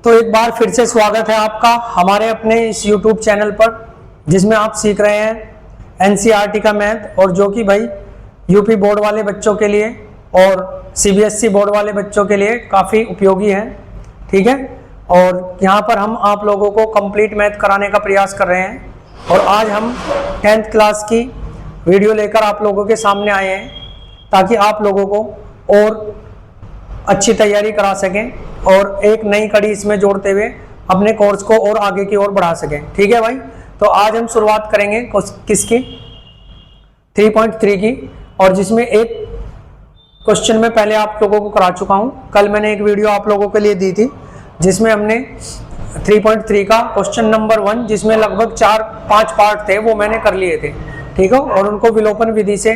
तो एक बार फिर से स्वागत है आपका हमारे अपने इस YouTube चैनल पर, जिसमें आप सीख रहे हैं NCERT का मैथ, और जो कि भाई यूपी बोर्ड वाले बच्चों के लिए और CBSE बोर्ड वाले बच्चों के लिए काफ़ी उपयोगी है। ठीक है, और यहाँ पर हम आप लोगों को कंप्लीट मैथ कराने का प्रयास कर रहे हैं। और आज हम 10th क्लास की वीडियो लेकर आप लोगों के सामने आए हैं, ताकि आप लोगों को और अच्छी तैयारी करा सकें और एक नई कड़ी इसमें जोड़ते हुए अपने कोर्स को और आगे की ओर बढ़ा सकें। ठीक है भाई, तो आज हम शुरुआत करेंगे किसकी 3.3 की, और जिसमें एक क्वेश्चन में पहले आप लोगों को करा चुका हूं। कल मैंने एक वीडियो आप लोगों के लिए दी थी जिसमें हमने 3.3 का क्वेश्चन नंबर 1, जिसमें लगभग 4-5 पार्ट थे, वो मैंने कर लिए थे। ठीक है, और उनको विलोपन विधि से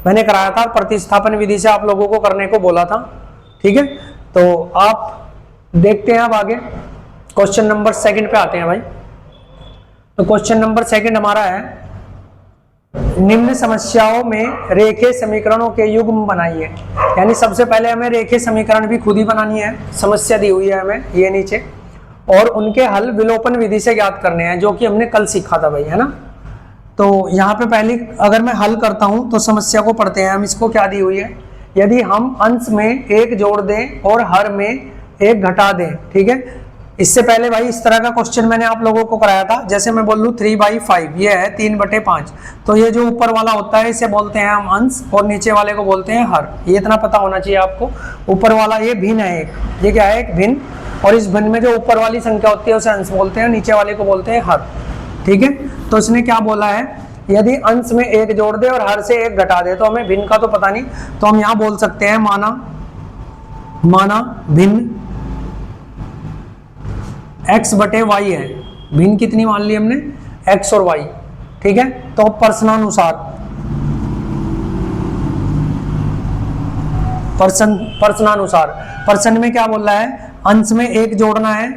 मैंने कराया था, प्रतिस्थापन विधि से आप लोगों को करने को बोला था। ठीक है, तो आप देखते हैं अब आगे क्वेश्चन नंबर 2 पे आते हैं भाई। तो क्वेश्चन नंबर 2 हमारा है, निम्न समस्याओं में रेखीय समीकरणों के युग्म बनाइए। यानी सबसे पहले हमें रेखीय समीकरण भी खुद ही बनानी है, समस्या दी हुई है हमें ये नीचे, और उनके हल विलोपन विधि से ज्ञात करने हैं, जो कि हमने कल सीखा था भाई, है ना। तो यहाँ पे पहले अगर मैं हल करता हूँ तो समस्या को पढ़ते हैं हम। इसको क्या दी हुई है, यदि हम अंश में 1 जोड़ दें और हर में 1 घटा दें। ठीक है, इससे पहले भाई इस तरह का क्वेश्चन मैंने आप लोगों को कराया था। जैसे मैं बोल लूँ 3/5, ये है 3/5, तो ये जो ऊपर वाला होता है इसे बोलते हैं हम अंश, और नीचे वाले को बोलते हैं हर। ये इतना पता होना चाहिए आपको। ऊपर वाला ये भिन्न है एक, ये क्या है, एक भिन्न, और इस भिन्न में जो ऊपर वाली संख्या होती है उसे अंश बोलते हैं, नीचे वाले को बोलते हैं हर। ठीक है, तो इसने क्या बोला है, यदि अंश में 1 जोड़ दे और हर से 1 घटा दे, तो हमें भिन्न का तो पता नहीं, तो हम यहाँ बोल सकते हैं माना भिन्न x/y है। भिन्न कितनी मान ली हमने, x और y। ठीक है, तो प्रश्नानुसार प्रश्न में क्या बोल रहा है, अंश में 1 जोड़ना है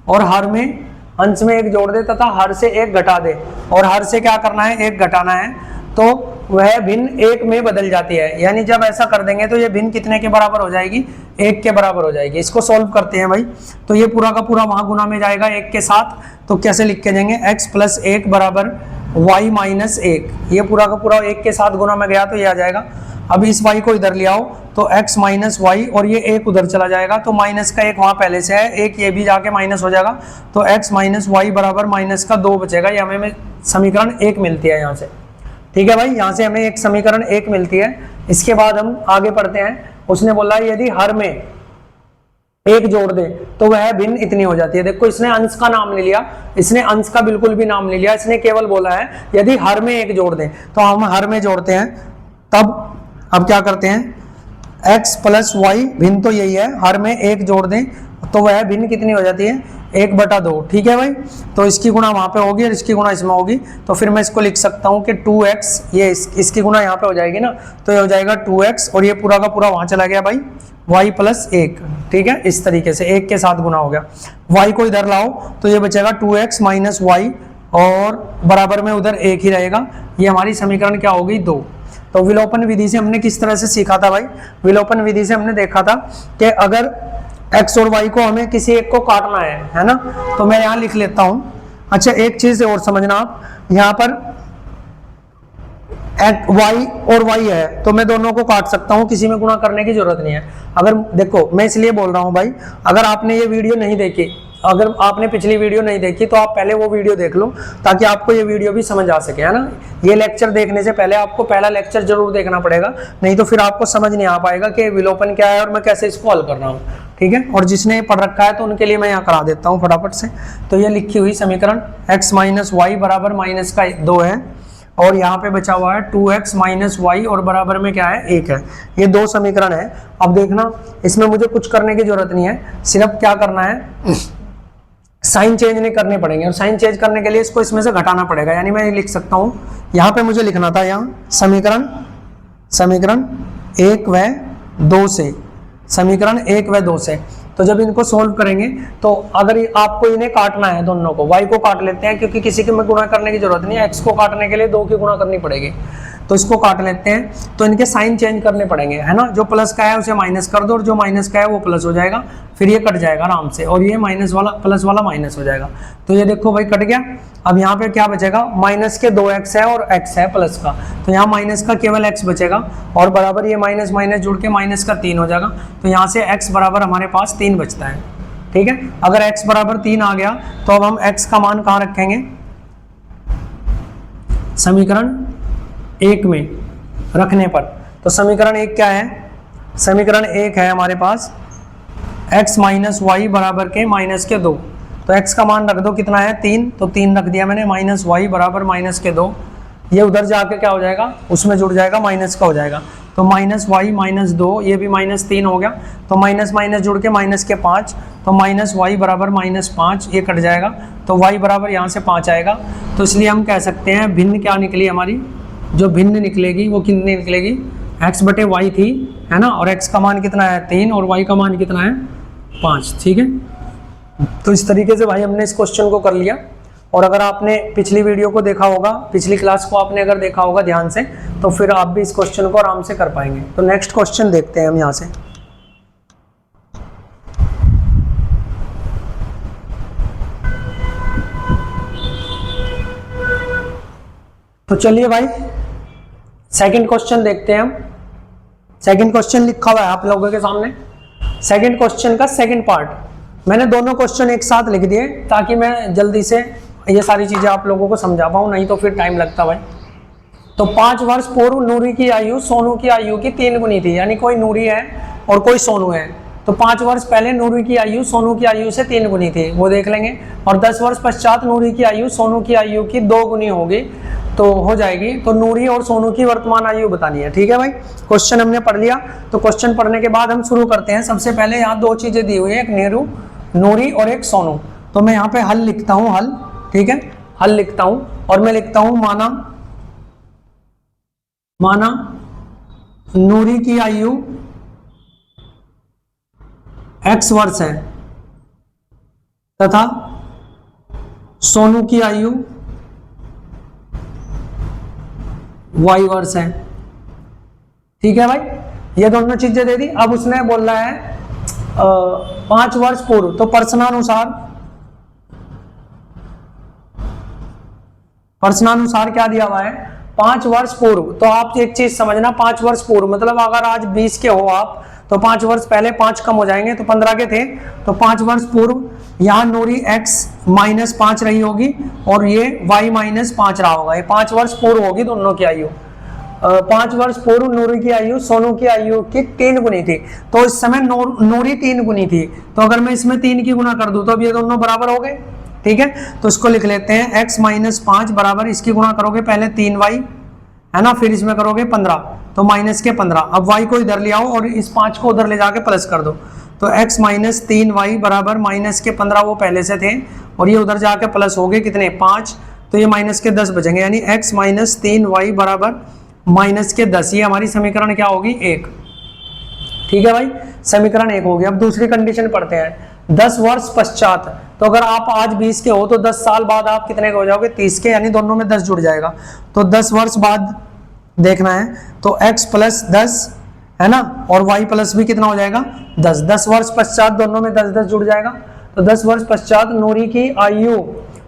और हर में अंश में 1 जोड़ दे तथा हर से 1 घटा दे, और हर से क्या करना है, 1 घटाना है, तो वह भिन्न 1 में बदल जाती है। यानी जब ऐसा कर देंगे तो ये भिन्न कितने के बराबर हो जाएगी, 1 के बराबर हो जाएगी। इसको सॉल्व करते हैं भाई। तो ये पूरा का पूरा वहां गुना में जाएगा 1 के साथ, तो कैसे लिख के जाएंगे, x + 1 बराबर y - 1। ये पूरा का पूरा 1 के साथ गुना में गया तो ये आ जाएगा। अब इस y को इधर ले आओ तो x - y, और ये 1 उधर चला जाएगा, तो माइनस का 1 वहां पहले से है, 1 ये भी जाके माइनस हो जाएगा, तो x - y बराबर -2 बचेगा। ये हमें समीकरण 1 मिलती है यहाँ से। ठीक है भाई, यहाँ से हमें एक समीकरण 1 मिलती है। इसके बाद हम आगे पढ़ते हैं। उसने बोला यदि हर में 1 जोड़ दे तो वह भिन्न इतनी हो जाती है। देखो, इसने अंश का नाम नहीं लिया, इसने अंश का बिल्कुल भी नाम नहीं लिया, इसने केवल बोला है यदि हर में 1 जोड़ दे, तो हम हर में जोड़ते हैं। तब अब क्या करते हैं, x + y, भिन्न तो यही है, हर में 1 जोड़ दें तो वह भिन्न कितनी हो जाती है, 1/2। ठीक है भाई, तो इसकी गुणा वहां पे होगी और इसकी गुणा इसमें होगी, तो फिर मैं इसको लिख सकता हूं कि 2x, ये इसकी गुणा यहाँ पे हो जाएगी ना, तो ये हो जाएगा 2x, और ये पूरा का पूरा वहां चला गया भाई, y + 1। ठीक है, इस तरीके से 1 के साथ गुणा हो गया। y को इधर लाओ तो ये बचेगा 2x - y, और बराबर में उधर 1 ही रहेगा। ये हमारी समीकरण क्या होगी, 2। तो विलोपन विधि से हमने किस तरह से सीखा था भाई, विलोपन विधि से हमने देखा था कि अगर x और y को हमें किसी एक को काटना है ना, तो मैं यहाँ लिख लेता हूँ। अच्छा, एक चीज और समझना आप, यहाँ पर y और y है तो मैं दोनों को काट सकता हूँ, किसी में गुणा करने की जरूरत नहीं है। अगर देखो, मैं इसलिए बोल रहा हूँ भाई, अगर आपने ये वीडियो नहीं देखी, अगर आपने पिछली वीडियो नहीं देखी, तो आप पहले वो वीडियो देख लो, ताकि आपको ये वीडियो भी समझ आ सके, है ना। ये लेक्चर देखने से पहले आपको पहला लेक्चर जरूर देखना पड़ेगा, नहीं तो फिर आपको समझ नहीं आ पाएगा कि विलोपन क्या है और मैं कैसे इसको हल कर रहा हूँ। ठीक है, और जिसने पढ़ रखा है तो उनके लिए मैं यहाँ करा देता हूँ फटाफट से। तो ये लिखी हुई समीकरण x - y बराबर -2 है, और यहाँ पे बचा हुआ है 2x - y, और बराबर में क्या है, 1 है। ये 2 समीकरण है। अब देखना, इसमें मुझे कुछ करने की जरूरत नहीं है, सिर्फ क्या करना है, साइन चेंज नहीं करने पड़ेंगे, और साइन चेंज करने के लिए इसको इसमें से घटाना पड़ेगा। यानी मैं लिख सकता हूँ, यहाँ पे मुझे लिखना था, यहाँ समीकरण 1 व 2 से, समीकरण 1 व 2 से। तो जब इनको सोल्व करेंगे, तो अगर आपको इन्हें काटना है, दोनों को, y को काट लेते हैं, क्योंकि किसी के में गुणा करने की जरूरत नहीं है, x को काटने के लिए 2 की गुणा करनी पड़ेगी। तो इसको काट लेते हैं। तो इनके साइन चेंज करने पड़ेंगे, है ना। जो प्लस का है उसे माइनस कर दो और जो माइनस का है वो प्लस हो जाएगा, फिर ये कट जाएगा आराम से, और ये माइनस वाला प्लस वाला माइनस हो जाएगा। तो ये देखो भाई कट गया। अब यहाँ पे क्या बचेगा, माइनस के 2x है और x है प्लस का, तो यहाँ माइनस का केवल x बचेगा और बराबर ये माइनस माइनस जुड़ के माइनस का 3 हो जाएगा। तो यहाँ से x बराबर हमारे पास 3 बचता है, ठीक है। अगर x बराबर 3 आ गया तो अब हम x का मान कहाँ रखेंगे, समीकरण 1 में रखने पर। तो समीकरण 1 क्या है, समीकरण 1 है हमारे पास x माइनस वाई बराबर के माइनस के 2। तो x का मान रख दो, कितना है 3, तो 3 रख दिया मैंने, माइनस वाई बराबर माइनस के 2। ये उधर जाके क्या हो जाएगा, उसमें जुड़ जाएगा, माइनस का हो जाएगा। तो माइनस वाई माइनस 2, ये भी माइनस 3 हो गया, तो माइनस माइनस जुड़ के माइनस के 5, तो माइनस वाई बराबर माइनस 5, ये कट जाएगा, तो y बराबर यहाँ से 5 आएगा। तो इसलिए हम कह सकते हैं भिन्न क्या निकली हमारी, जो भिन्न निकलेगी वो कितनी निकलेगी, x बटे वाई थी, है ना, और x का मान कितना है 3 और y का मान कितना है 5, ठीक है। तो इस तरीके से भाई हमने इस क्वेश्चन को कर लिया। और अगर आपने पिछली वीडियो को देखा होगा, पिछली क्लास को आपने अगर देखा होगा ध्यान से, तो फिर आप भी इस क्वेश्चन को आराम से कर पाएंगे। तो नेक्स्ट क्वेश्चन देखते हैं हम यहाँ से। तो चलिए भाई सेकंड क्वेश्चन देखते हैं हम। सेकंड क्वेश्चन लिखा हुआ है आप लोगों के सामने। सेकंड क्वेश्चन का सेकंड पार्ट मैंने दोनों क्वेश्चन एक साथ लिख दिए ताकि मैं जल्दी से ये सारी चीजें आप लोगों को समझा पाऊँ, नहीं तो फिर टाइम लगता भाई। तो 5 वर्ष पूर्व नूरी की आयु सोनू की आयु की 3 गुनी थी, यानी कोई नूरी है और कोई सोनू है। तो 5 वर्ष पहले नूरी की आयु सोनू की आयु से 3 गुनी थी, वो देख लेंगे। और 10 वर्ष पश्चात नूरी की आयु सोनू की आयु की 2 गुनी होगी, तो हो जाएगी। तो नूरी और सोनू की वर्तमान आयु बतानी है, ठीक है भाई। क्वेश्चन हमने पढ़ लिया। तो क्वेश्चन पढ़ने के बाद हम शुरू करते हैं। सबसे पहले यहाँ 2 चीजें दी हुई है, एक नूरी और एक सोनू। तो मैं यहाँ पे हल लिखता हूँ, हल, ठीक है, हल लिखता हूँ। और मैं लिखता हूँ माना नूरी की आयु x वर्ष है तथा सोनू की आयु y वर्ष है, ठीक है भाई। ये दोनों चीजें दे दी। अब उसने बोल रहा है 5 वर्ष पूर्व, तो प्रश्नानुसार क्या दिया हुआ है, 5 वर्ष पूर्व। तो आप एक चीज समझना, 5 वर्ष पूर्व मतलब अगर आज 20 के हो आप, तो 5 वर्ष पहले 5 कम हो जाएंगे, तो 15 के थे। तो 5 वर्ष पूर्व यहाँ नूरी x माइनस 5 रही होगी और ये y माइनस 5 रहा होगा। ये 5 वर्ष पूर्व होगी दोनों की आयु। 5 वर्ष पूर्व नूरी की आयु सोनू की आयु की 3 गुनी थी। तो इस समय नूरी 3 गुनी थी, तो अगर मैं इसमें 3 की गुना कर दूं तो अब ये दोनों बराबर हो गए, ठीक है। तो इसको लिख लेते हैं x माइनस 5 बराबर, इसकी गुणा करोगे पहले 3y, है ना, फिर इसमें करोगे 15, तो माइनस के 15। अब y को इधर ले आओ और इस 5 को उधर ले जाके प्लस कर दो। तो x माइनस 3y बराबर माइनस के 15, वो पहले से थे, और ये उधर जाके प्लस हो गए कितने 5, तो ये माइनस के 10 बचेंगे, यानी x माइनस 3y बराबर माइनस के 10। ये हमारी समीकरण क्या होगी 1, ठीक है भाई, समीकरण 1 होगी। अब दूसरी कंडीशन पढ़ते हैं। 10 वर्ष पश्चात, तो अगर आप आज 20 के हो तो 10 साल बाद आप कितने के हो जाओगे 30 के, यानी दोनों में 10 जुड़ जाएगा। तो 10 वर्ष बाद देखना है, तो x प्लस 10 है ना, और y प्लस भी कितना हो जाएगा 10। 10 वर्ष पश्चात दोनों में 10 10 जुड़ जाएगा। तो 10 वर्ष पश्चात नूरी की आयु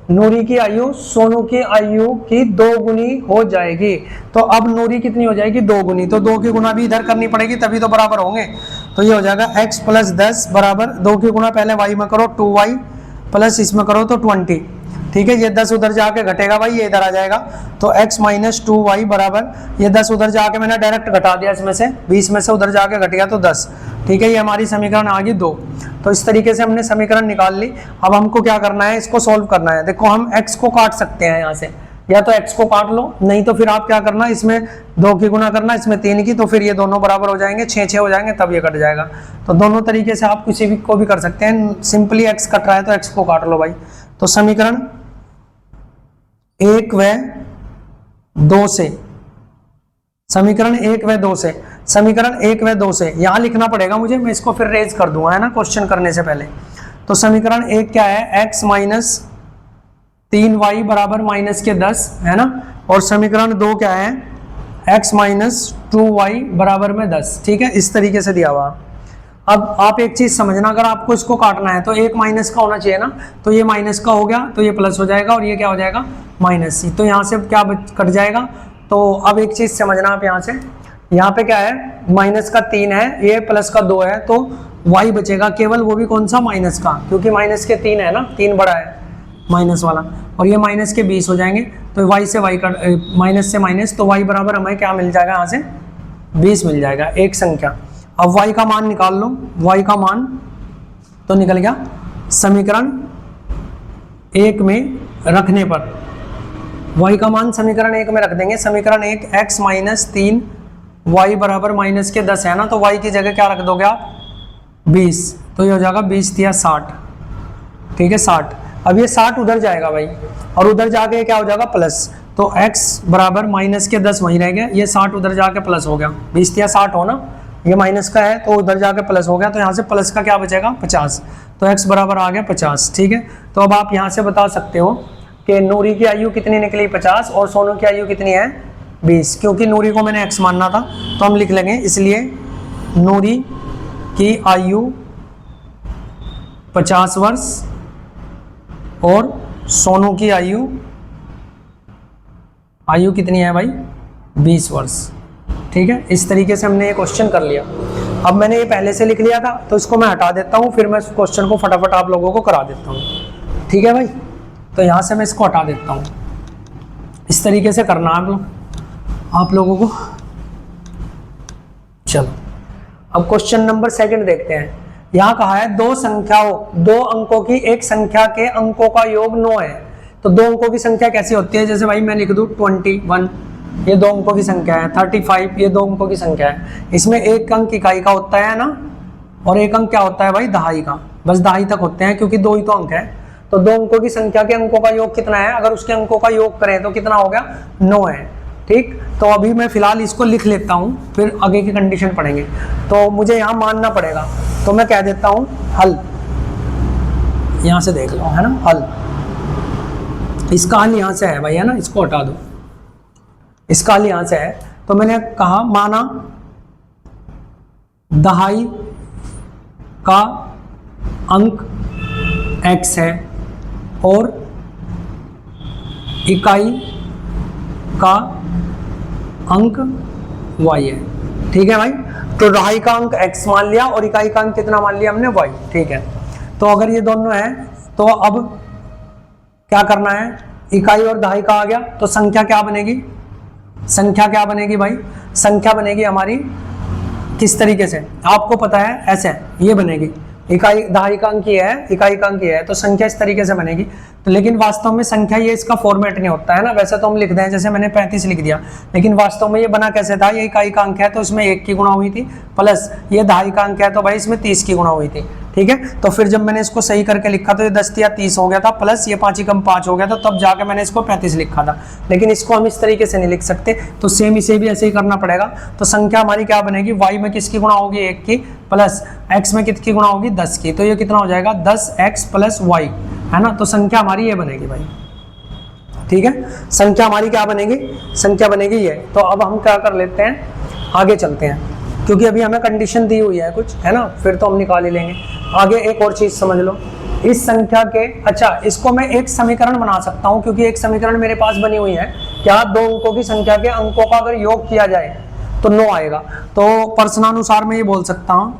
सोनू की आयु की 2 गुनी हो जाएगी। तो अब नूरी कितनी हो जाएगी 2 गुनी, तो 2 की गुना भी इधर करनी पड़ेगी तभी तो बराबर होंगे। तो ये हो जाएगा x प्लस 10 बराबर 2 की गुना पहले y में करो 2y प्लस इसमें करो तो 20, ठीक है। ये 10 उधर जाके घटेगा भाई, ये इधर आ जाएगा। तो x माइनस 2y बराबर, ये 10 उधर जाके मैंने डायरेक्ट घटा दिया, इसमें से 20 में से उधर जाके घट गया तो 10, ठीक है। ये हमारी समीकरण आ गई 2। तो इस तरीके से हमने समीकरण निकाल ली। अब हमको क्या करना है, इसको सोल्व करना है। देखो हम x को काट सकते हैं यहाँ से, या तो x को काट लो, नहीं तो फिर आप क्या करना, इसमें 2 की गुना करना, इसमें 3 की, तो फिर ये दोनों बराबर हो जाएंगे, 6 हो जाएंगे, तब ये कट जाएगा। तो दोनों तरीके से आप किसी भी को भी कर सकते हैं। सिंपली x कट रहा है तो x को काट लो भाई। तो समीकरण 1 व 2 से, समीकरण 1 व 2 से, समीकरण 1 व 2 से यहाँ लिखना पड़ेगा मुझे, मैं इसको फिर रेज कर दूंगा, है ना, क्वेश्चन करने से पहले। तो समीकरण 1 क्या है, x माइनस 3y बराबर माइनस के 10, है ना। और समीकरण 2 क्या है, x माइनस 2y बराबर में 10, ठीक है, इस तरीके से दिया हुआ। अब आप एक चीज समझना, अगर आपको इसको काटना है तो एक माइनस का होना चाहिए ना, तो ये माइनस का हो गया तो ये प्लस हो जाएगा और ये क्या हो जाएगा माइनस सी, तो यहाँ से क्या कट जाएगा। तो अब एक चीज समझना आप यहाँ से, यहाँ पे क्या है माइनस का 3 है, ये प्लस का 2 है, तो y बचेगा केवल, वो भी कौन सा माइनस का, क्योंकि माइनस के 3 है ना, 3 बड़ा है माइनस वाला, और ये माइनस के 20 हो जाएंगे, तो y से y का माइनस से माइनस, तो y बराबर हमें क्या मिल जाएगा यहाँ से 20 मिल जाएगा एक संख्या। अब y का मान निकाल लो, y का मान तो निकल गया समीकरण 1 में रखने पर, y का मान समीकरण 1 में रख देंगे, समीकरण 1 x माइनस 3 y बराबर माइनस के 10 है ना, तो y की जगह क्या रख दोगे आप 20, तो ये हो जाएगा 20 दिया 60, ठीक है 60। अब ये 60 उधर जाएगा भाई, और उधर जाके क्या हो जाएगा प्लस, तो x बराबर माइनस के 10 वहीं रह गया, ये 60 उधर जाके प्लस हो गया, 20 दिया 60 हो ना, ये माइनस का है तो उधर जाके प्लस हो गया, तो यहाँ से प्लस का क्या बचेगा 50, तो x बराबर आ गया 50, ठीक है। तो अब आप यहाँ से बता सकते हो कि नूरी की आयु कितनी निकली 50 और सोनू की आयु कितनी है 20, क्योंकि नूरी को मैंने x मानना था तो हम लिख लेंगे, इसलिए नूरी की आयु 50 वर्ष और सोनू की आयु कितनी है भाई 20 वर्ष, ठीक है। इस तरीके से हमने ये क्वेश्चन कर लिया। अब मैंने ये पहले से लिख लिया था तो इसको मैं हटा देता हूँ, फिर मैं इस क्वेश्चन को फटाफट आप लोगों को करा देता हूँ, ठीक है भाई। तो यहाँ से मैं इसको हटा देता हूँ, इस तरीके से करना है आप लोगों को। चलो अब क्वेश्चन नंबर 2 देखते हैं। यहाँ कहा है दो अंकों की एक संख्या के अंकों का योग 9 है, तो दो अंकों की संख्या कैसी होती है, जैसे भाई मैं लिख दूं 21, ये दो अंकों की संख्या है, 35 ये दो अंकों की संख्या है, इसमें एक अंक इकाई का होता है ना, और एक अंक क्या होता है भाई दहाई का, बस दहाई तक होते हैं क्योंकि 2 ही तो अंक है। तो दो अंकों की संख्या के अंकों का योग कितना है, अगर उसके अंकों का योग करें तो कितना हो गया 9 है, ठीक। तो अभी मैं फिलहाल इसको लिख लेता हूँ, फिर आगे की कंडीशन पढ़ेंगे। तो मुझे यहाँ मानना पड़ेगा, तो मैं कह देता हूँ हल, यहाँ से देख लो है ना हल, इसका हल यहाँ से है भाई है ना, इसको हटा दो, इसका हल यहाँ से है। तो मैंने कहा माना दहाई का अंक x है और इकाई का अंक y है, ठीक है भाई। तो दहाई का अंक x मान लिया और इकाई का अंक कितना मान लिया हमने y, ठीक है। तो अगर ये दोनों है तो अब क्या करना है, इकाई और दहाई का आ गया, तो संख्या क्या बनेगी, संख्या क्या बनेगी भाई, संख्या बनेगी हमारी किस तरीके से आपको पता है, ऐसे ये बनेगी, इकाई दहाई का अंक ये है, इकाई का अंक ये है, तो संख्या इस तरीके से बनेगी। तो लेकिन वास्तव में संख्या ये इसका फॉर्मेट नहीं होता है ना, वैसे तो हम लिख दें जैसे मैंने 35 लिख दिया, लेकिन वास्तव में ये बना कैसे था, ये इकाई का अंक है तो इसमें 1 की गुणा हुई थी, प्लस ये दहाई का अंक है तो भाई इसमें 30 की गुणा हुई थी, ठीक है। तो फिर जब मैंने इसको सही करके लिखा तो ये 10 या 30 हो गया था, प्लस ये 5 कम 5 हो गया था, तब जाके मैंने इसको 35 लिखा था। लेकिन इसको हम इस तरीके से नहीं लिख सकते, तो सेम इसे भी ऐसे ही करना पड़ेगा। तो संख्या हमारी क्या बनेगी, y में किसकी गुणा होगी 1 की, प्लस x में कितनी गुणा होगी 10 की, तो ये कितना हो जाएगा 10x प्लस y, है ना। तो संख्या हमारी ये बनेगी भाई, ठीक है। संख्या हमारी क्या बनेगी, संख्या बनेगी ये। तो अब हम क्या कर लेते हैं, आगे चलते हैं, क्योंकि अभी हमें कंडीशन दी हुई है कुछ, है ना, फिर तो हम निकाल ही लेंगे। आगे एक और चीज समझ लो, इस संख्या के, अच्छा इसको मैं एक समीकरण बना सकता हूँ, क्योंकि एक समीकरण मेरे पास बनी हुई है, क्या दो अंकों की संख्या के अंकों का अगर योग किया जाए तो 9 आएगा। तो प्रश्नानुसार मैं ये बोल सकता हूँ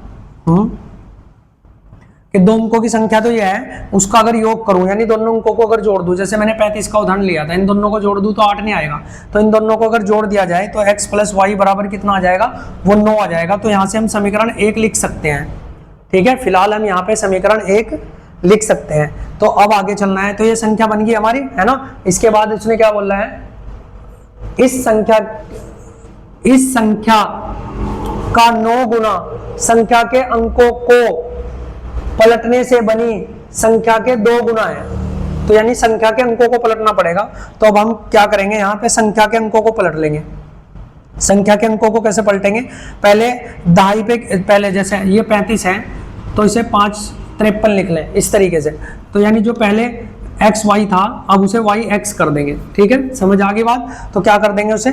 कि दो अंकों की संख्या तो ये है, उसका अगर योग करूं यानी दोनों अंकों को अगर जोड़ दूं, जैसे मैंने 35 का उदाहरण लिया था, इन दोनों को जोड़ दूं तो 8 नहीं आएगा, तो इन दोनों को अगर जोड़ दिया जाए तो x प्लस वाई बराबर कितना आ जाएगा, वो 9 आ जाएगा। तो यहाँ से हम समीकरण 1 लिख सकते हैं, ठीक है। फिलहाल हम यहाँ पे समीकरण 1 लिख सकते हैं। तो अब आगे चलना है, तो ये संख्या बन गई हमारी, है ना। इसके बाद इसने क्या बोल रहा है, इस संख्या का 9 गुना संख्या के अंकों को पलटने से बनी संख्या के 2 गुना है, तो यानी संख्या के अंकों को पलटना पड़ेगा। तो अब हम क्या करेंगे, यहाँ पे संख्या के अंकों को पलट लेंगे। संख्या के अंकों को कैसे पलटेंगे, पहले दहाई पे, पहले जैसे ये 35 है तो इसे 5 53 लिख लें इस तरीके से। तो यानी जो पहले एक्स वाई था अब उसे वाई एक्स कर देंगे, ठीक है, समझ आ गई बात। तो क्या कर देंगे उसे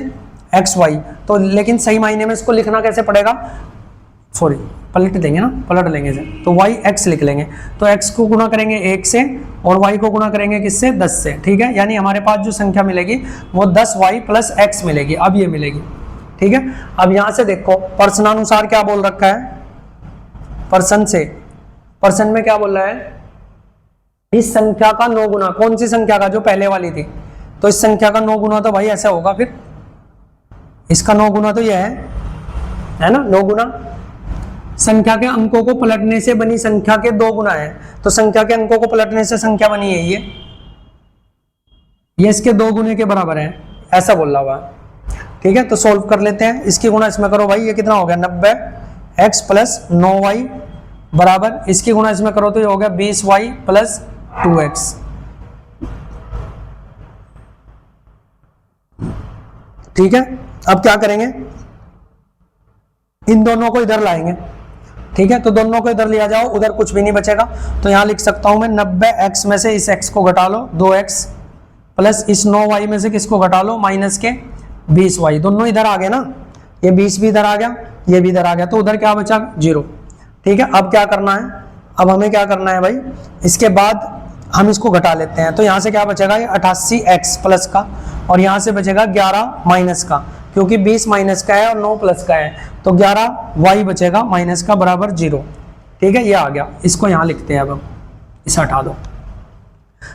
एक्स वाई। तो लेकिन सही मायने में इसको लिखना कैसे पड़ेगा, सॉरी पलट देंगे ना, पलट लेंगे इसे, तो वाई एक्स लिख लेंगे। तो एक्स को गुना करेंगे 1 से और वाई को गुना करेंगे किससे, 10 से, ठीक है। यानी हमारे पास जो संख्या मिलेगी वो 10 वाई प्लस एक्स मिलेगी, अब ये मिलेगी, ठीक है। अब यहां से देखो प्रश्नानुसार क्या बोल रखा है, पर्सन से, पर्सन में क्या बोल रहा है, इस संख्या का 9 गुना, कौन सी संख्या का, जो पहले वाली थी, तो इस संख्या का 9 गुना तो भाई ऐसा होगा, फिर इसका 9 गुना तो यह है ना, 9 गुना संख्या के अंकों को पलटने से बनी संख्या के 2 गुना है, तो संख्या के अंकों को पलटने से संख्या बनी है ये इसके 2 गुने के बराबर है, ऐसा बोल रहा हुआ, ठीक है। तो सोल्व कर लेते हैं, इसकी गुना इसमें करो भाई, ये कितना हो गया 90 एक्स प्लस 9 वाई बराबर, इसकी गुना इसमें करो तो ये हो गया 20 वाई प्लस 2 एक्स, ठीक है। अब क्या करेंगे, इन दोनों को इधर लाएंगे, ठीक है। तो दोनों को इधर लिया जाओ, उधर कुछ भी नहीं बचेगा, तो यहां लिख सकता हूं मैं 90 एक्स में से इस एक्स को घटा लो 2x प्लस इस 9 वाई में से किसको घटा लो माइनस के 20 वाई, दोनों इधर आ गए ना, ये 20 भी इधर आ गया, ये भी इधर आ गया, तो उधर क्या बचा 0, ठीक है। अब क्या करना है, अब हमें क्या करना है भाई, इसके बाद हम इसको घटा लेते हैं, तो यहां से क्या बचेगा, ये 88x प्लस का, और यहां से बचेगा 11 माइनस का, क्योंकि 20 माइनस का है और 9 प्लस का है, तो 11 वाई बचेगा माइनस का बराबर 0, ठीक है। ये आ गया, इसको यहां लिखते हैं, अब इसे हटा दो।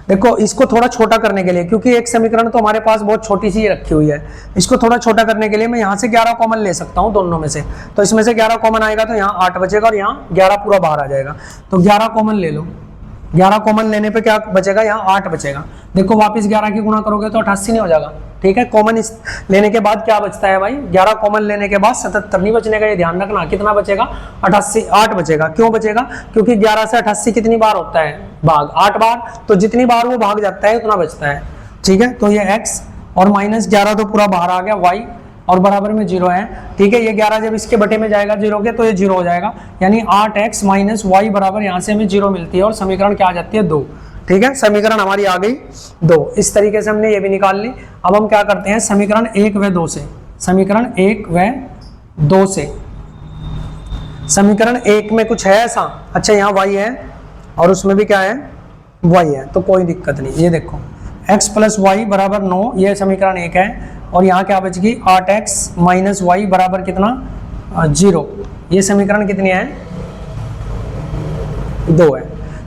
देखो इसको थोड़ा छोटा करने के लिए, क्योंकि एक समीकरण तो हमारे पास बहुत छोटी सी रखी हुई है, इसको थोड़ा छोटा करने के लिए मैं यहाँ से 11 कॉमन ले सकता हूँ दोनों में से, तो इसमें से 11 कॉमन आएगा तो यहाँ 8 बचेगा और यहाँ 11 पूरा बाहर आ जाएगा, तो 11 कॉमन ले लो, 11 कॉमन लेने पे क्या बचेगा, यहाँ 8 बचेगा। देखो वापस 11 की गुणा करोगे तो 88 नहीं हो जाएगा, ठीक है। कॉमन इस लेने के बाद क्या बचता है भाई, 11 कॉमन लेने के बाद 77 नहीं बचने का, ये ध्यान रखना, कितना बचेगा 88, 8 बचेगा। क्यों बचेगा, क्योंकि 11 से 88 कितनी बार होता है भाग, 8 बार, तो जितनी बार वो भाग जाता है उतना बचता है, ठीक है। तो ये x और माइनस 11 तो पूरा बाहर आ गया, y और बराबर में 0 है, ठीक है। ये 11 जब इसके बटे में जाएगा 0 के, तो ये 0 हो जाएगा, यानी 8x माइनस वाई बराबर यहाँ से हमें 0 मिलती है, और समीकरण क्या आ जाती है 2, ठीक है। समीकरण हमारी आ गई 2, इस तरीके से हमने ये भी निकाल ली। अब हम क्या करते हैं, समीकरण 1 व 2 से, समीकरण 1 व 2 से, समीकरण 1 में कुछ है ऐसा, अच्छा यहाँ y है और उसमें भी क्या है y है, तो कोई दिक्कत नहीं। ये देखो x प्लस वाई बराबर 9, ये समीकरण 1 है, और यहाँ क्या बच गई 8x माइनस वाई बराबर कितना 0, ये समीकरण कितनी है 2 है,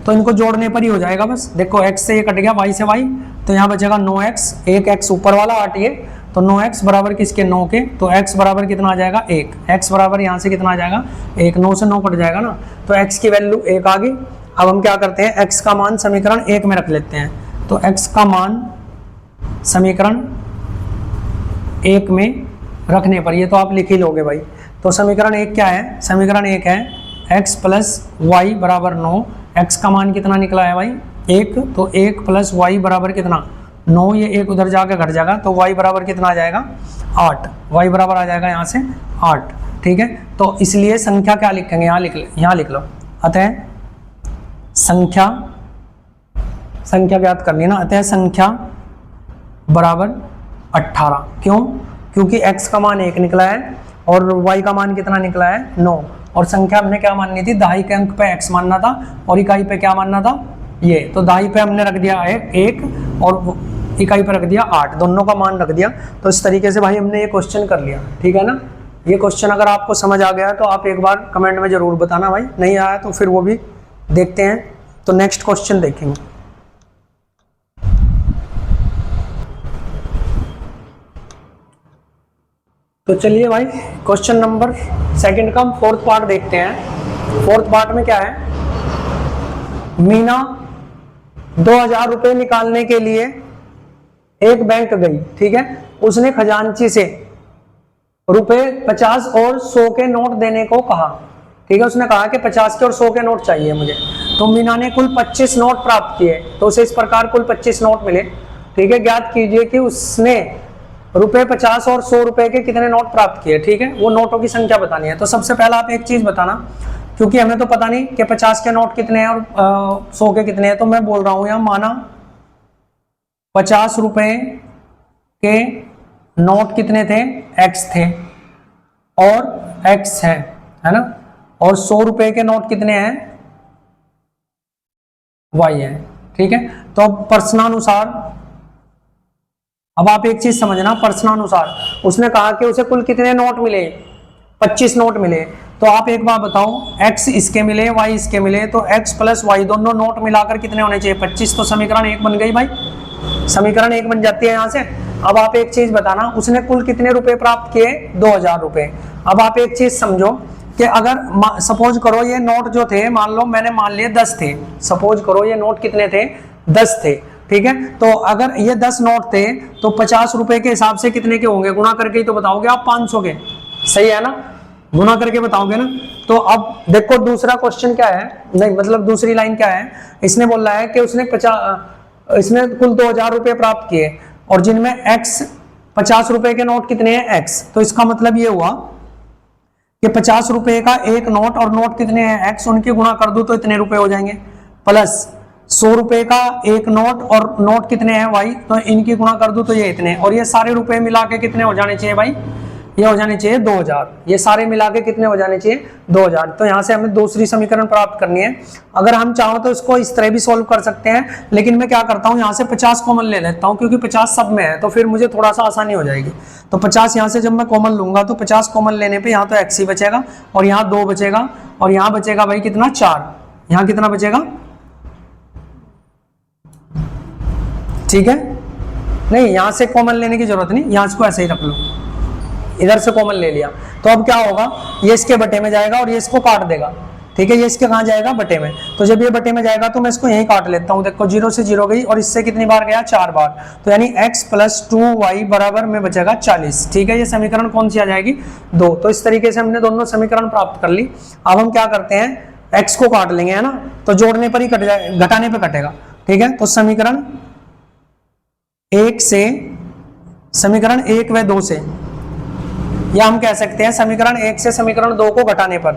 तो इनको जोड़ने पर ही हो जाएगा बस। देखो x से ये कट गया, y से y, तो यहाँ बचेगा 9x, एक x ऊपर वाला 8 ये, तो 9x बराबर किसके 9 के, तो x बराबर कितना आ जाएगा 1, x बराबर यहाँ से कितना आ जाएगा 1, 9 से 9 कट जाएगा ना, तो x की वैल्यू 1 आ गई। अब हम क्या करते हैं, x का मान समीकरण 1 में रख लेते हैं, तो x का मान समीकरण 1 में रखने पर, ये तो आप लिख ही लोगे भाई, तो समीकरण 1 क्या है, समीकरण 1 है x प्लस वाई बराबर 9, x का मान कितना निकला है भाई 1, तो 1 प्लस वाई बराबर कितना 9, ये 1 उधर जाकर घट जाएगा, तो y बराबर कितना आ जाएगा 8, y बराबर आ जाएगा यहाँ से 8, ठीक है। तो इसलिए संख्या क्या लिखेंगे, यहाँ लिख लो, अतः संख्या ज्ञात करनी ना, अतः संख्या बराबर 18, क्यों, क्योंकि x का मान 1 निकला है और y का मान कितना निकला है 9, और संख्या हमने क्या माननी थी, दहाई के अंक पे x मानना था और इकाई पे क्या मानना था ये, तो दहाई पे हमने रख दिया है 1 और इकाई पे रख दिया 8, दोनों का मान रख दिया। तो इस तरीके से भाई हमने ये क्वेश्चन कर लिया, ठीक है ना। ये क्वेश्चन अगर आपको समझ आ गया तो आप एक बार कमेंट में जरूर बताना भाई, नहीं आया तो फिर वो भी देखते हैं। तो नेक्स्ट क्वेश्चन देखेंगे। तो चलिए भाई क्वेश्चन नंबर 2 का हम 4th पार्ट देखते हैं। 4th पार्ट में क्या है, मीना 2000 रुपए निकालने के लिए एक बैंक गई, ठीक है। उसने खजांची से रुपए 50 और 100 के नोट देने को कहा, ठीक है। उसने कहा कि 50 के और 100 के नोट चाहिए मुझे, तो मीना ने कुल 25 नोट प्राप्त किए, तो उसे इस प्रकार कुल 25 नोट मिले, ठीक है। ज्ञात कीजिए कि उसने रुपए 50 और 100 रुपए के कितने नोट प्राप्त किए, ठीक है। वो नोटों की संख्या बतानी है। तो सबसे पहला आप एक चीज बताना, क्योंकि हमें तो पता नहीं कि 50 के नोट कितने हैं और 100 के कितने हैं, तो मैं बोल रहा हूं यहां माना 50 रुपए के नोट कितने थे, x थे और x है ना, और 100 रुपए के नोट कितने हैं, y है। ठीक है, तो अब प्रश्नानुसार, अब आप एक चीज समझना, प्रश्नानुसार उसने कहा कि उसे कुल कितने नोट मिले, 25 नोट मिले। तो आप एक बात बताओ, x इसके मिले, y इसके मिले, तो x प्लस y दोनों नोट मिलाकर कितने होने चाहिए, 25। तो समीकरण 1 बन गई भाई, समीकरण 1 बन जाती है यहाँ से। अब आप एक चीज बताना, उसने कुल कितने रुपए प्राप्त किए, 2000 रुपए। अब आप एक चीज समझो कि अगर सपोज करो ये नोट जो थे, मान लो मैंने मान लिए 10 थे, सपोज करो ये नोट कितने थे, 10 थे। ठीक है, तो अगर ये 10 नोट थे तो 50 रुपए के हिसाब से कितने के होंगे, गुणा करके ही तो बताओगे आप, 500 के। सही है ना, गुणा करके बताओगे ना। तो अब देखो दूसरा क्वेश्चन क्या है, नहीं मतलब दूसरी लाइन क्या है, इसने बोल रहा है कि उसने इसने कुल 2000 रुपए प्राप्त किए और जिनमें x 50 रुपए के नोट कितने हैं, x। तो इसका मतलब ये हुआ कि 50 रुपए का एक नोट और नोट कितने हैं, x, उनके गुणा कर दूं तो इतने रुपए हो जाएंगे, प्लस 100 रुपए का एक नोट और नोट कितने हैं y, तो इनकी गुणा कर दूं तो ये इतने, और ये सारे रुपए मिला के कितने हो जाने चाहिए भाई, ये हो जाने चाहिए 2000। ये सारे मिला के कितने हो जाने चाहिए, 2000। तो यहाँ से हमें दूसरी समीकरण प्राप्त करनी है। अगर हम चाहो तो इसको इस तरह भी सॉल्व कर सकते हैं, लेकिन मैं क्या करता हूँ, यहाँ से 50 कॉमन ले लेता हूँ, क्योंकि 50 सब में है तो फिर मुझे थोड़ा सा आसानी हो जाएगी। तो 50 यहाँ से जब मैं कॉमन लूंगा तो 50 कॉमन लेने पर यहाँ तो x ही बचेगा और यहाँ 2 बचेगा, और यहाँ बचेगा भाई कितना, 4। यहाँ कितना बचेगा, ठीक है, नहीं यहाँ से कॉमन लेने की जरूरत नहीं, यहाँ इसको ऐसे ही रख लो, इधर से कॉमन ले लिया। तो अब क्या होगा, ये इसके बटे में जाएगा और ये इसको काट देगा। ठीक है, ये इसके कहाँ जाएगा, बटे में। तो जब ये बटे में जाएगा तो मैं इसको यहीं काट लेता हूँ। देखो 0 से 0 गई और इससे कितनी बार गया, 4 बार। तो यानी x प्लस 2y बराबर में बचेगा 40। ठीक है, ये समीकरण कौन सी आ जाएगी, 2। तो इस तरीके से हमने दोनों समीकरण प्राप्त कर ली। अब हम क्या करते हैं, x को काट लेंगे, है ना, तो जोड़ने पर ही कट जाएगा, घटाने पर कटेगा। ठीक है, तो समीकरण 1 से, समीकरण 1 व 2 से, या हम कह सकते हैं समीकरण 1 से समीकरण 2 को घटाने पर।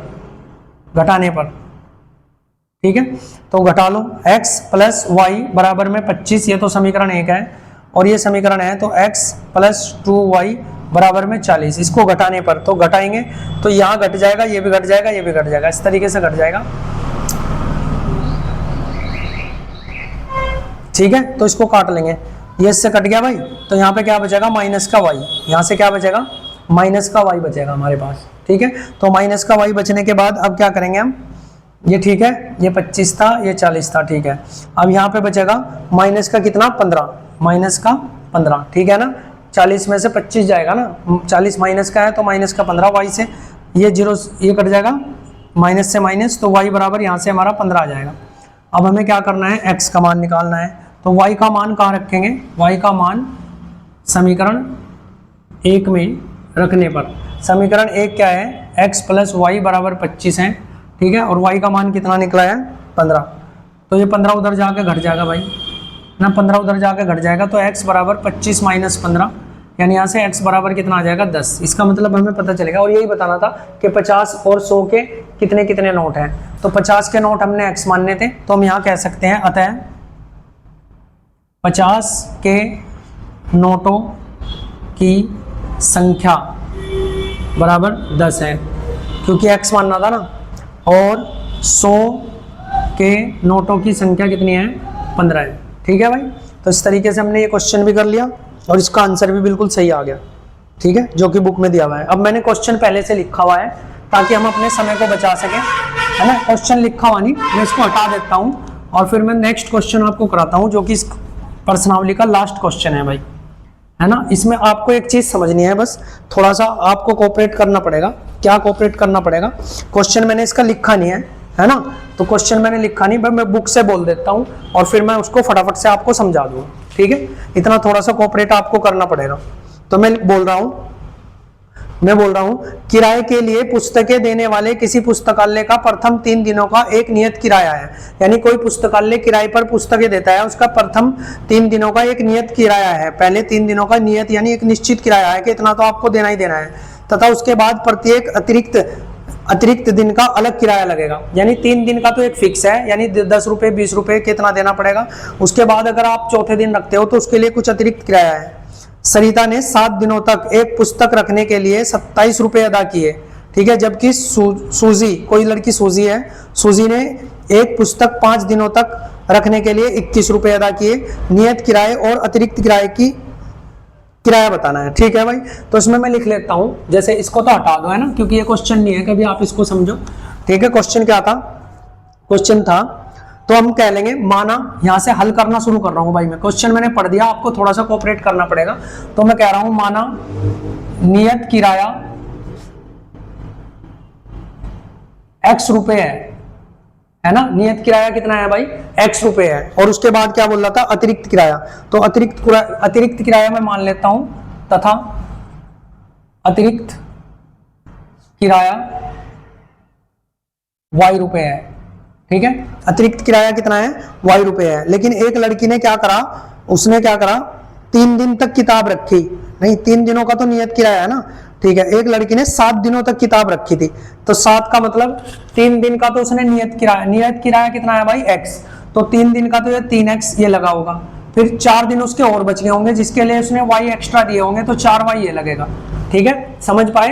ठीक है, तो घटा लो, x प्लस वाई बराबर में 25, ये तो समीकरण 1 है और ये समीकरण है, तो x प्लस 2y बराबर में 40। इसको घटाने पर, तो घटाएंगे तो यहाँ घट जाएगा, ये भी घट जाएगा, ये भी घट जाएगा, इस तरीके से घट जाएगा। ठीक है, तो इसको काट लेंगे, ये इससे कट गया भाई, तो यहाँ पे क्या बचेगा, माइनस का y। यहाँ से क्या बचेगा, माइनस का y बचेगा हमारे पास। ठीक है, तो माइनस का y बचने के बाद अब क्या करेंगे हम, ये ठीक है, ये 25 था, ये 40 था। ठीक है, अब यहाँ पे बचेगा माइनस का कितना, 15, माइनस का 15। ठीक है ना, 40 में से 25 जाएगा ना, 40 माइनस का है तो माइनस का 15, y से ये 0 ये कट जाएगा, माइनस से माइनस, तो y बराबर यहाँ से हमारा 15 आ जाएगा। अब हमें क्या करना है, x का मान निकालना है। तो y का मान कहाँ रखेंगे, y का मान समीकरण 1 में रखने पर। समीकरण 1 क्या है, x प्लस वाई बराबर 25 है। ठीक है, और y का मान कितना निकला है, 15। तो ये 15 उधर जाके घट जाएगा भाई ना, 15 उधर जाके घट जाएगा, तो x बराबर 25 माइनस 15, यानी यहाँ से x बराबर कितना आ जाएगा, 10। इसका मतलब हमें पता चलेगा, और यही बताना था कि 50 और 100 के कितने कितने नोट हैं। तो 50 के नोट हमने x मानने थे, तो हम यहाँ कह सकते हैं अतः 50 के नोटों की संख्या बराबर 10 है, क्योंकि x मानना था ना, और 100 के नोटों की संख्या कितनी है, 15 है। ठीक है भाई, तो इस तरीके से हमने ये क्वेश्चन भी कर लिया और इसका आंसर भी बिल्कुल सही आ गया। ठीक है, जो कि बुक में दिया हुआ है। अब मैंने क्वेश्चन पहले से लिखा हुआ है ताकि हम अपने समय को बचा सकें, है ना। क्वेश्चन लिखा हुआ नहीं, मैं इसको हटा देता हूँ और फिर मैं नेक्स्ट क्वेश्चन आपको कराता हूँ, जो कि इस प्रश्नावली का लास्ट क्वेश्चन है भाई, है ना। इसमें आपको एक चीज समझनी है, बस थोड़ा सा आपको कोऑपरेट करना पड़ेगा। क्या कोऑपरेट करना पड़ेगा, क्वेश्चन मैंने इसका लिखा नहीं है ना, तो क्वेश्चन मैंने लिखा नहीं, मैं बुक से बोल देता हूँ और फिर मैं उसको फटाफट से आपको समझा दूंगा। ठीक है, इतना थोड़ा सा कोऑपरेट आपको करना पड़ेगा। तो मैं बोल रहा हूँ किराए के लिए पुस्तकें देने वाले किसी पुस्तकालय का प्रथम 3 दिनों का एक नियत किराया है। यानी कोई पुस्तकालय किराए पर पुस्तकें देता है, उसका प्रथम 3 दिनों का एक नियत किराया है। पहले 3 दिनों का नियत यानी एक निश्चित किराया है कि इतना तो आपको देना ही देना है, तथा उसके बाद प्रत्येक अतिरिक्त दिन का अलग किराया लगेगा। यानी 3 दिन का तो एक फिक्स है, यानी 10 रुपये 20 रुपये कितना देना पड़ेगा। उसके बाद अगर आप चौथे दिन रखते हो तो उसके लिए कुछ अतिरिक्त किराया है। सरिता ने 7 दिनों तक एक पुस्तक रखने के लिए 27 रुपए अदा किए, ठीक है, जबकि सूजी, कोई लड़की सूजी है, सूजी ने एक पुस्तक 5 दिनों तक रखने के लिए 21 रुपए अदा किए। नियत किराए और अतिरिक्त किराए की किराया बताना है, ठीक है भाई। तो इसमें मैं लिख लेता हूं, जैसे इसको तो हटा दो, है ना, क्योंकि ये क्वेश्चन नहीं है, कभी आप इसको समझो, ठीक है। क्वेश्चन क्या था, क्वेश्चन था, तो हम कह लेंगे माना, यहां से हल करना शुरू कर रहा हूं भाई मैं, क्वेश्चन मैंने पढ़ दिया, आपको थोड़ा सा कोऑपरेट करना पड़ेगा। तो मैं कह रहा हूं माना नियत किराया x रुपए है ना, नियत किराया कितना है भाई, x रुपए है, और उसके बाद क्या बोल रहा था, अतिरिक्त किराया। तो अतिरिक्त किराया मैं मान लेता हूं, तथा अतिरिक्त किराया y रुपए है, ठीक है। अतिरिक्त किराया कितना है, y रुपए है। लेकिन एक लड़की ने क्या करा, उसने क्या करा, 3 दिन तक किताब रखी, नहीं 3 दिनों का तो नियत किराया है ना, ठीक है। एक लड़की ने 7 दिनों तक किताब रखी थी, तो 7 का मतलब 3 दिन का तो उसने नियत किराया कितना है भाई, x, तो 3 दिन का तो ये 3x ये लगा होगा, फिर 4 दिन उसके और बच गए होंगे जिसके लिए उसने y एक्स्ट्रा दिए होंगे, तो 4y ये लगेगा, ठीक है। समझ पाए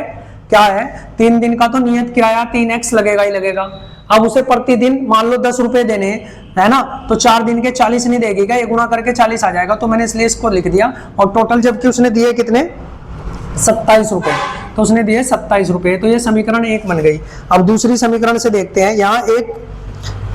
क्या है, 3 दिन का तो नियत किराया 3x लगेगा ही लगेगा। अब उसे प्रतिदिन मान लो 10 रुपए देने है ना, तो 4 दिन के 40 नहीं देगी क्या, ये गुणा करके 40 आ जाएगा, तो मैंने इसलिए इसको लिख दिया। और टोटल जबकि उसने दिए कितने, 27 रुपए, तो उसने दिए 27 रुपए, तो ये समीकरण 1 बन गई। अब दूसरी समीकरण से देखते हैं, यहाँ एक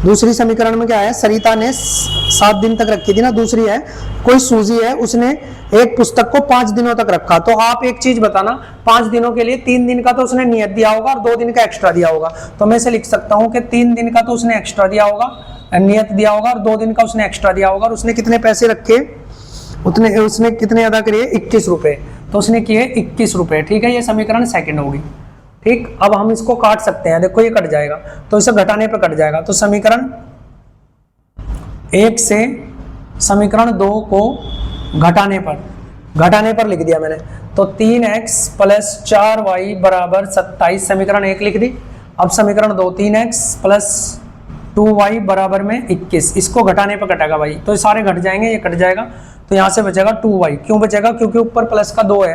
दूसरी समीकरण में क्या है, सरिता ने 7 दिन तक रखी थी ना, दूसरी है कोई सूजी है, उसने एक पुस्तक को 5 दिनों तक रखा। तो आप एक चीज बताना, 5 दिनों के लिए 3 दिन का तो उसने नियत दिया होगा और 2 दिन का एक्स्ट्रा दिया होगा, तो मैं इसे लिख सकता हूं कि 3 दिन का तो उसने एक्स्ट्रा दिया होगा, नियत दिया होगा, और 2 दिन का उसने एक्स्ट्रा दिया होगा, और उसने कितने पैसे रखे, उतने उसने कितने अदा करिए, 21 रुपए, तो उसने किए 21 रुपए, ठीक है। ये समीकरण सेकंड होगी, ठीक। अब हम इसको काट सकते हैं, देखो ये कट जाएगा, तो इसे घटाने पर कट जाएगा, तो समीकरण 1 से समीकरण 2 को घटाने पर लिख दिया मैंने, तो 3x प्लस 4y बराबर 27, समीकरण 1 लिख दी। अब समीकरण 2, 3x प्लस 2y बराबर में 21, इसको घटाने पर कटेगा भाई, तो ये सारे घट जाएंगे, ये कट जाएगा, तो यहाँ से बचेगा 2y, क्यों बचेगा, क्योंकि ऊपर प्लस का 2 है,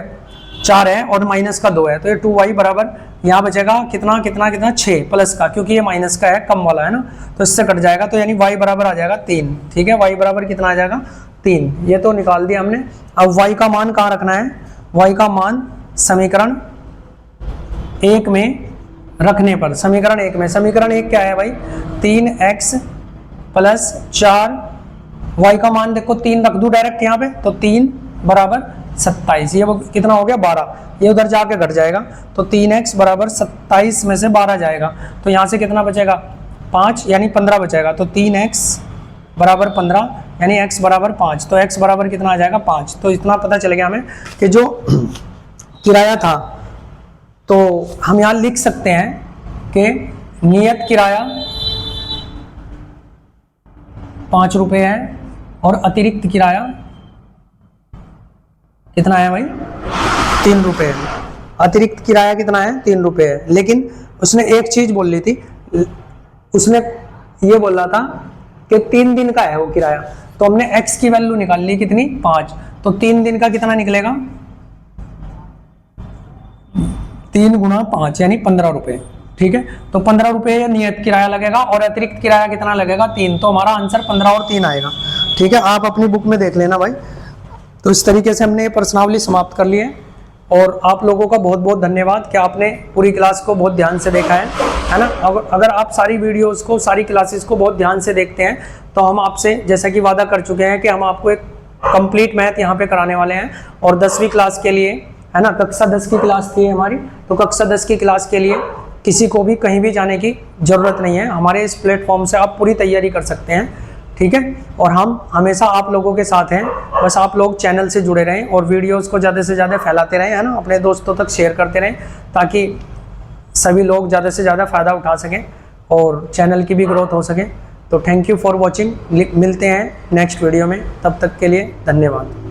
4 है, और माइनस का 2 है, तो ये 2y बराबर यहाँ बचेगा कितना कितना कितना 6 प्लस का, क्योंकि ये माइनस का है, कम वाला है ना, तो इससे कट जाएगा, तो यानी y बराबर आ जाएगा 3, ठीक है। y बराबर कितना आ जाएगा, 3, ये तो निकाल दिया हमने। अब y का मान कहाँ रखना है, y का मान समीकरण 1 में रखने पर, समीकरण 1 में, समीकरण 1 क्या है भाई, 3x प्लस 4, y का मान देखो 3 रख दूं डायरेक्ट यहाँ पे, तो 3 बराबर 27, ये कितना हो गया 12, ये उधर जाके घट जाएगा, तो 3x बराबर 27 में से 12 जाएगा, तो यहाँ से कितना बचेगा 5, यानी 15 बचेगा, तो 3x बराबर 15 यानी x बराबर 5, तो x बराबर कितना आ जाएगा 5। तो इतना पता चल गया हमें कि जो किराया था, तो हम यहाँ लिख सकते हैं कि नियत किराया 5 रुपए है और अतिरिक्त किराया कितना है भाई, 3 रुपए है। अतिरिक्त किराया कितना है, 3 रुपए है। लेकिन उसने एक चीज बोल ली थी, उसने ये बोल रहा था कि 3 दिन का है वो किराया, तो हमने x की वैल्यू निकाल ली कितनी, 5, तो 3 दिन का कितना निकलेगा, 3 गुणा 5 यानी 15 रुपए, ठीक है। तो 15 रुपए नियत किराया लगेगा और अतिरिक्त किराया कितना लगेगा, 3, तो हमारा आंसर 15 और 3 आएगा, ठीक है। आप अपनी बुक में देख लेना भाई। तो इस तरीके से हमने प्रश्नावली समाप्त कर ली है, और आप लोगों का बहुत बहुत धन्यवाद कि आपने पूरी क्लास को बहुत ध्यान से देखा है ना। अगर आप सारी वीडियोस को, सारी क्लासेस को बहुत ध्यान से देखते हैं, तो हम आपसे जैसा कि वादा कर चुके हैं कि हम आपको एक कंप्लीट मैथ यहाँ पे कराने वाले हैं। और 10वीं क्लास के लिए, है ना, कक्षा 10 की क्लास थी हमारी, तो कक्षा 10 की क्लास के लिए किसी को भी कहीं भी जाने की ज़रूरत नहीं है, हमारे इस प्लेटफॉर्म से आप पूरी तैयारी कर सकते हैं, ठीक है। और हम हमेशा आप लोगों के साथ हैं, बस आप लोग चैनल से जुड़े रहें और वीडियोस को ज़्यादा से ज़्यादा फैलाते रहें, है ना, अपने दोस्तों तक शेयर करते रहें, ताकि सभी लोग ज़्यादा से ज़्यादा फ़ायदा उठा सकें और चैनल की भी ग्रोथ हो सके। तो थैंक यू फॉर वॉचिंग, मिलते हैं नेक्स्ट वीडियो में, तब तक के लिए धन्यवाद।